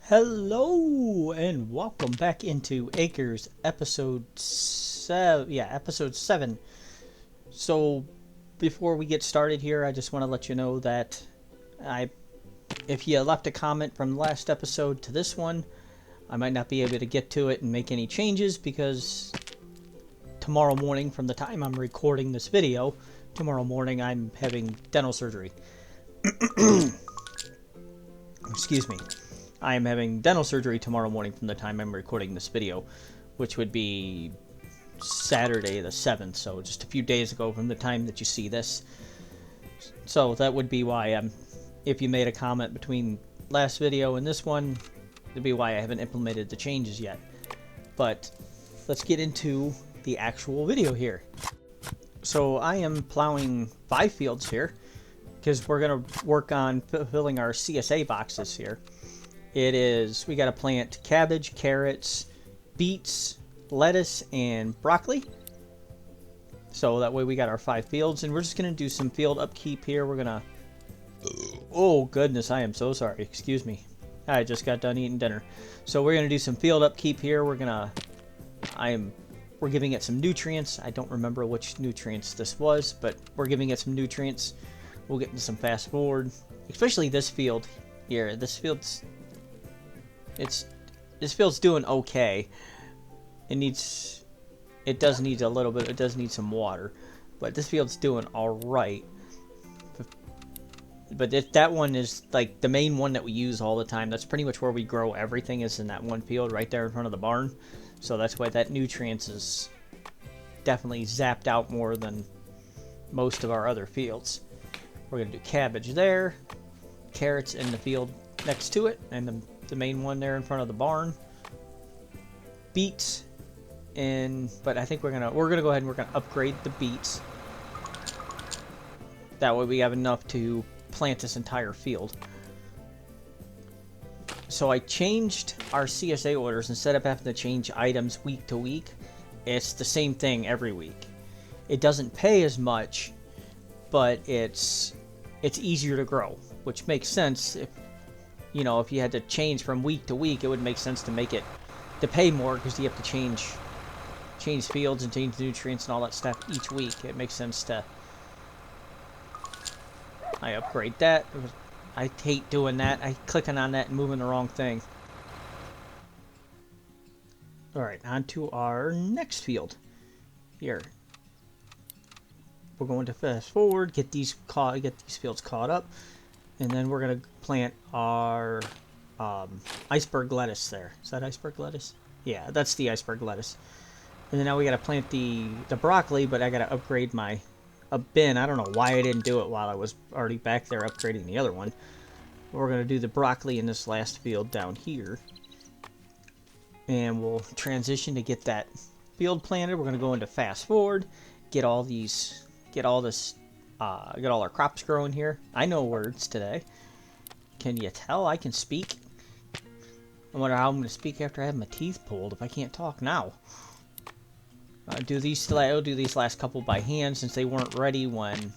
Hello and welcome back into Acres episode 7. So before we get started here, I just want to let you know that if you left a comment from last episode to this one, I might not be able to get to it and make any changes because tomorrow morning, from the time I'm recording this video, tomorrow morning I'm having dental surgery. Excuse me. I am having dental surgery tomorrow morning from the time I'm recording this video, which would be Saturday the 7th, so just a few days ago from the time that you see this. So that would be why if you made a comment between last video and this one, that'd be why I haven't implemented the changes yet. But let's get into the actual video here. So I am plowing 5 fields here because we're going to work on fulfilling our CSA boxes here. We got to plant cabbage, carrots, beets, lettuce, and broccoli. So that way we got our 5 fields, and we're just going to do some field upkeep here. We're going to... Oh, goodness, I am so sorry. Excuse me. I just got done eating dinner. So we're going to do some field upkeep here. We're giving it some nutrients. I don't remember which nutrients this was, but we're giving it some nutrients. We'll get into some fast forward. Especially this field here. This field's doing okay. It does need a little bit. It does need some water, but this field's doing all right. But if that one is like the main one that we use all the time, that's pretty much where we grow everything, is in that one field right there in front of the barn. So that's why that nutrients is definitely zapped out more than most of our other fields. We're gonna do cabbage there, carrots in the field next to it, and the main one there in front of the barn. Beets, but I think we're gonna go ahead and we're gonna upgrade the beets. That way we have enough to plant this entire field. So I changed our CSA orders. Instead of having to change items week to week, it's the same thing every week. It doesn't pay as much, but it's easier to grow, which makes sense. If you had to change from week to week, it would make sense to pay more, because you have to change fields and change nutrients and all that stuff each week. It makes sense to I upgrade that. I hate doing that. I clicking on that and moving the wrong thing. Alright, on to our next field. Here. We're going to fast forward, get these fields caught up, and then we're gonna plant our iceberg lettuce there. Is that iceberg lettuce? Yeah, that's the iceberg lettuce. And then now we gotta plant the broccoli, but I gotta upgrade a bin. I don't know why I didn't do it while I was already back there upgrading the other one. We're gonna do the broccoli in this last field down here, and we'll transition to get that field planted. We're gonna go into fast forward, get all our crops growing here. I know words today. Can you tell I can speak? I wonder how I'm going to speak after I have my teeth pulled if I can't talk now. I'll do these last couple by hand since they weren't ready when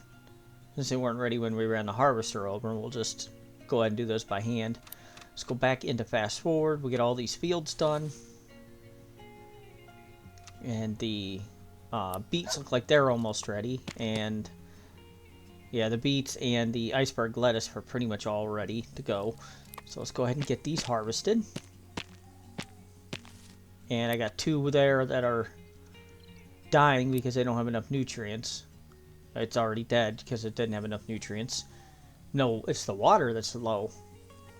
we ran the harvester over, and we'll just go ahead and do those by hand. Let's go back into fast forward. We'll get all these fields done. And the beets look like they're almost ready, and yeah, the beets and the iceberg lettuce are pretty much all ready to go. So let's go ahead and get these harvested. And I got 2 there that are dying because they don't have enough nutrients. It's already dead because it didn't have enough nutrients. No, it's the water that's low.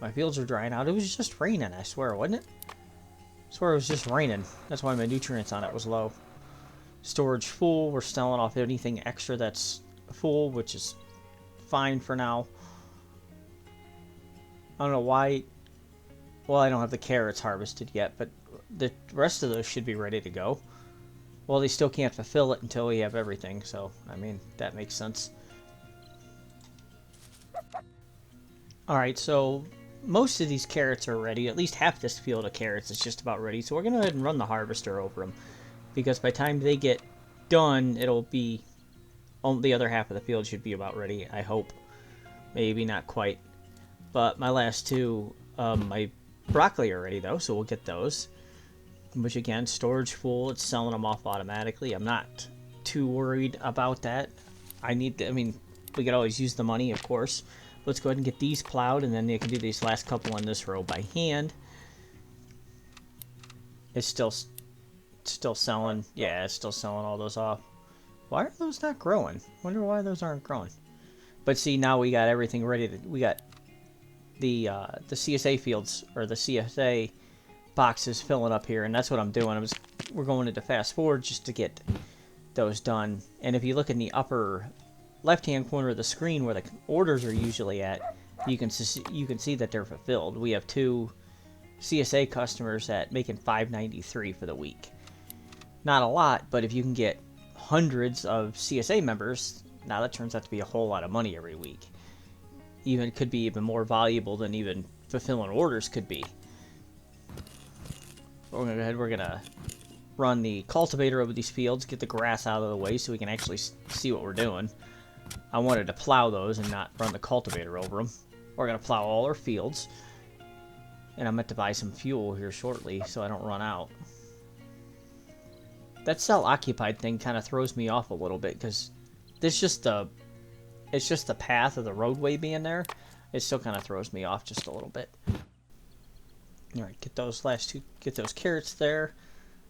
My fields are drying out. It was just raining, I swear, wasn't it? I swear it was just raining. That's why my nutrients on it was low. Storage full. We're selling off anything extra that's full, which is fine for now. I don't know why. Well, I don't have the carrots harvested yet, but the rest of those should be ready to go. Well, they still can't fulfill it until we have everything, so I mean, that makes sense. Alright, so most of these carrots are ready. At least half this field of carrots is just about ready, so we're going to go ahead and run the harvester over them, because by the time they get done, it'll be... the other half of the field should be about ready, I hope. Maybe not quite. But my last 2, my broccoli already though, so we'll get those. Which again, storage full, it's selling them off automatically. I'm not too worried about that. I mean, we could always use the money, of course. Let's go ahead and get these plowed, and then they can do these last couple on this row by hand. It's still selling. Yeah, it's still selling all those off. Why are those not growing? Wonder why those aren't growing. But see, now we got everything ready to. We got the CSA fields, or the CSA boxes filling up here, and that's what I'm doing. We're going into fast forward just to get those done. And if you look in the upper left-hand corner of the screen where the orders are usually at, you can see that they're fulfilled. We have 2 CSA customers at making $5.93 for the week. Not a lot, but if you can get hundreds of CSA members, now that turns out to be a whole lot of money every week. Even could be even more valuable than even fulfilling orders could be. We're gonna go ahead. We're gonna run the cultivator over these fields, get the grass out of the way so we can actually see what we're doing. I wanted to plow those and not run the cultivator over them. We're gonna plow all our fields, and I'm meant to buy some fuel here shortly so I don't run out. That cell occupied thing kind of throws me off a little bit because it's just the path of the roadway being there. It still kind of throws me off just a little bit. All right, get those carrots there.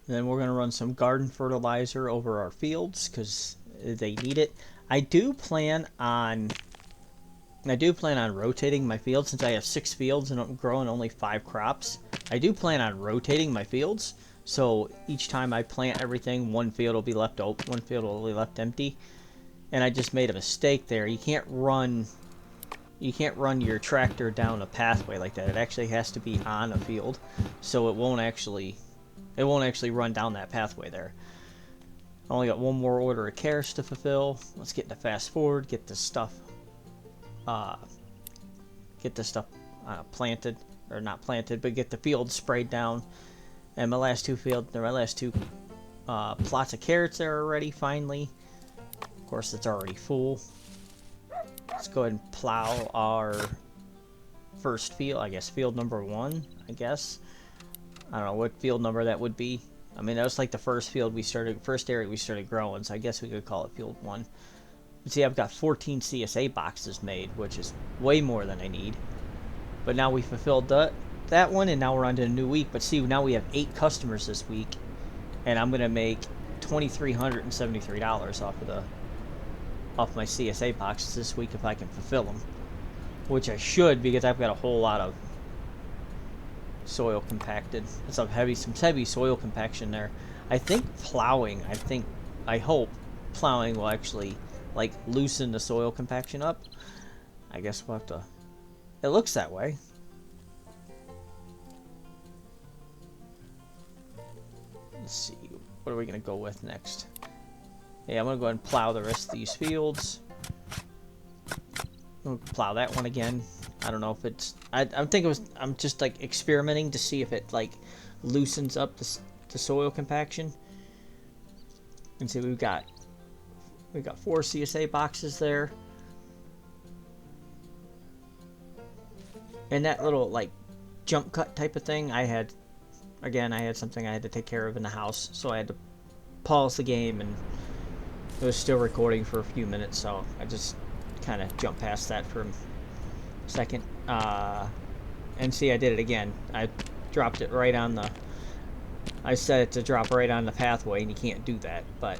And then we're going to run some garden fertilizer over our fields because they need it. I do plan on rotating my fields since I have 6 fields and I'm growing only 5 crops. I do plan on rotating my fields, so each time I plant everything, one field will be left open, one field will be left empty. And I just made a mistake there. You can't run your tractor down a pathway like that. It actually has to be on a field, so it won't actually run down that pathway there. I only got one more order of carrots to fulfill. Let's get into fast forward, get this stuff planted, or not planted, but get the field sprayed down. And my last two plots of carrots there already finally. Of course, it's already full. Let's go ahead and plow our first field, I guess field number 1, I guess. I don't know what field number that would be. I mean, that was like the first area we started growing, so I guess we could call it field 1. But see, I've got 14 CSA boxes made, which is way more than I need. But now we fulfilled that one, and now we're on to a new week. But see, now we have 8 customers this week, and I'm going to make $2,373 off my CSA boxes this week if I can fulfill them. Which I should, because I've got a whole lot of soil compacted. Some heavy soil compaction there. I hope plowing will actually like loosen the soil compaction up. I guess we'll have to. It looks that way. Let's see. What are we gonna go with next? Yeah, I'm gonna go ahead and plow the rest of these fields. I'm gonna plow that one again. I don't know if it's. I'm just like experimenting to see if it like loosens up the soil compaction. And see, we've got 4 CSA boxes there. And that little like jump cut type of thing, I had something I had to take care of in the house, so I had to pause the game, and it was still recording for a few minutes, so I just kind of jumped past that for a second. And see, I did it again. I dropped it right on the. I set it to drop right on the pathway, and you can't do that, but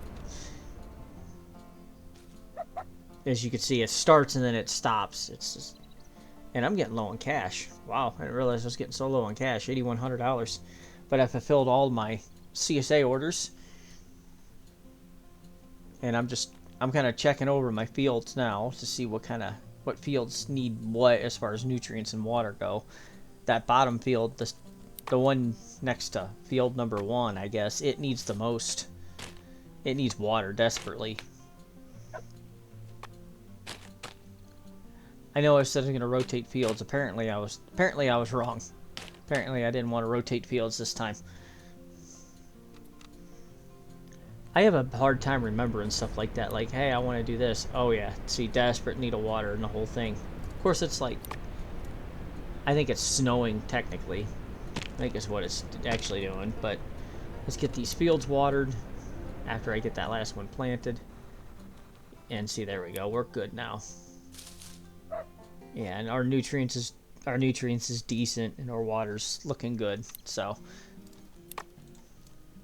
as you can see, it starts and then it stops. It's just, and I'm getting low on cash. Wow, I didn't realize I was getting so low on cash, $8,100. But I fulfilled all my CSA orders, and I'm kind of checking over my fields now to see what fields need what as far as nutrients and water go. That bottom field, the one next to field number 1, I guess, it needs the most. It needs water desperately. I know I said I was going to rotate fields. Apparently I was wrong. Apparently I didn't want to rotate fields this time. I have a hard time remembering stuff like that. Like, hey, I want to do this. Oh yeah, see, desperate need of water and the whole thing. Of course, it's like, I think it's snowing technically. I think is what it's actually doing. But let's get these fields watered after I get that last one planted. And see, there we go. We're good now. Yeah, and our nutrients is decent, and our water's looking good. So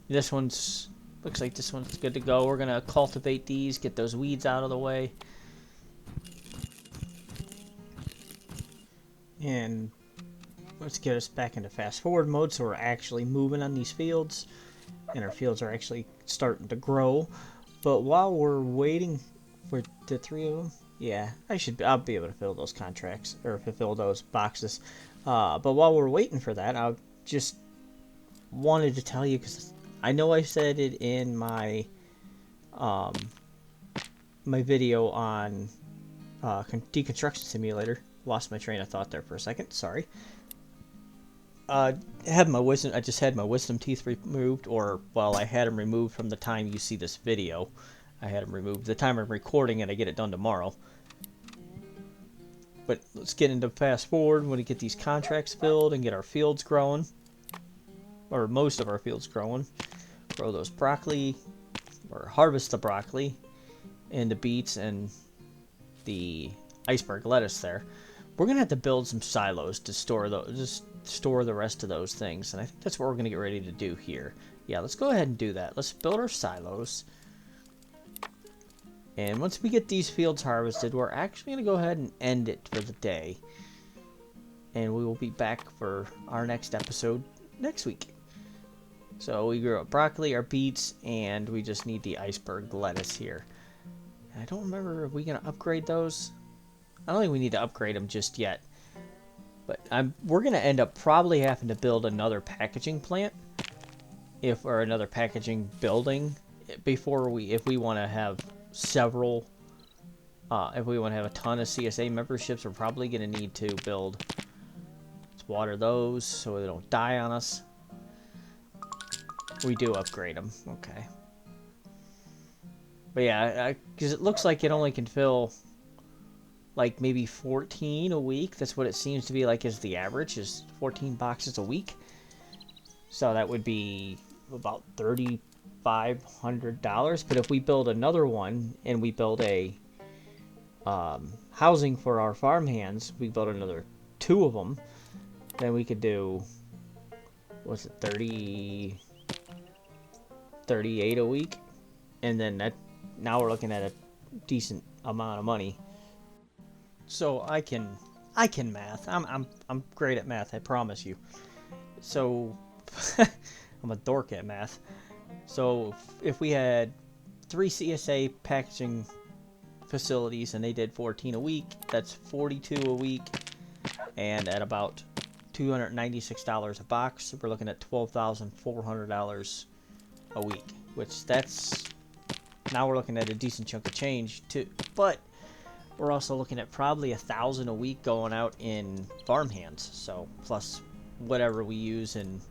this one's looks like this one's good to go. We're gonna cultivate these, get those weeds out of the way, and let's get us back into fast forward mode so we're actually moving on these fields, and our fields are actually starting to grow. But while we're waiting for the 3 of them, yeah, I'll be able to fill those contracts or fulfill those boxes. But while we're waiting for that, I just wanted to tell you, because I know I said it in my my video on Deconstruction Simulator. Lost my train of thought there for a second. Sorry. I just had my wisdom teeth removed, or well, I had them removed from the time you see this video. I had them removed the time I'm recording it. I get it done tomorrow. But let's get into fast forward. We want to get these contracts filled and get our fields growing, or most of our fields growing. Grow those broccoli, or harvest the broccoli and the beets and the iceberg lettuce there. We're gonna have to build some silos to store those, just store the rest of those things, and I think that's what we're gonna get ready to do here. Yeah, let's go ahead and do that. Let's build our silos. And once we get these fields harvested, we're actually going to go ahead and end it for the day. And we will be back for our next episode next week. So we grew up broccoli, our beets, and we just need the iceberg lettuce here. And I don't remember, are we going to upgrade those? I don't think we need to upgrade them just yet. But we're going to end up probably having to build another packaging plant. Or another packaging building. If we want to have several, if we want to have a ton of CSA memberships, we're probably going to need to build, let's water those so they don't die on us. We do upgrade them, okay. But yeah, because it looks like it only can fill like maybe 14 a week. That's what it seems to be like is the average, is 14 boxes a week. So that would be about $3,500. But if we build another one and we build a housing for our farmhands, we build another 2 of them, then we could do, what's it, 38 a week, and then now we're looking at a decent amount of money. So I can math. I'm great at math, I promise you. So I'm a dork at math. So if we had 3 CSA packaging facilities and they did 14 a week, that's 42 a week, and at about $296 a box, we're looking at $12,400 a week, which now we're looking at a decent chunk of change too. But we're also looking at probably $1,000 a week going out in farmhands, so plus whatever we use in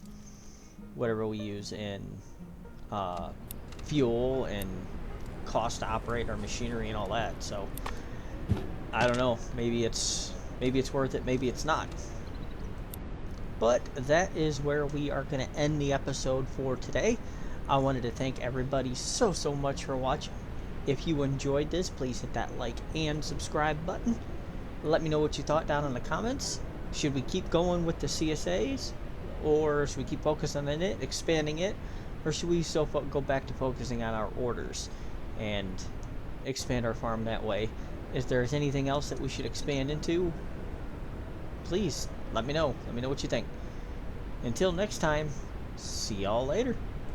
fuel and cost to operate our machinery and all that. So I don't know, maybe it's worth it, maybe it's not. But that is where we are going to end the episode for today. I wanted to thank everybody so much for watching. If you enjoyed this, please hit that like and subscribe button. Let me know what you thought down in the comments. Should we keep going with the CSAs, or should we keep focusing on it, expanding it, or should we still go back to focusing on our orders and expand our farm that way? If there's anything else that we should expand into, please let me know. Let me know what you think. Until next time, see y'all later.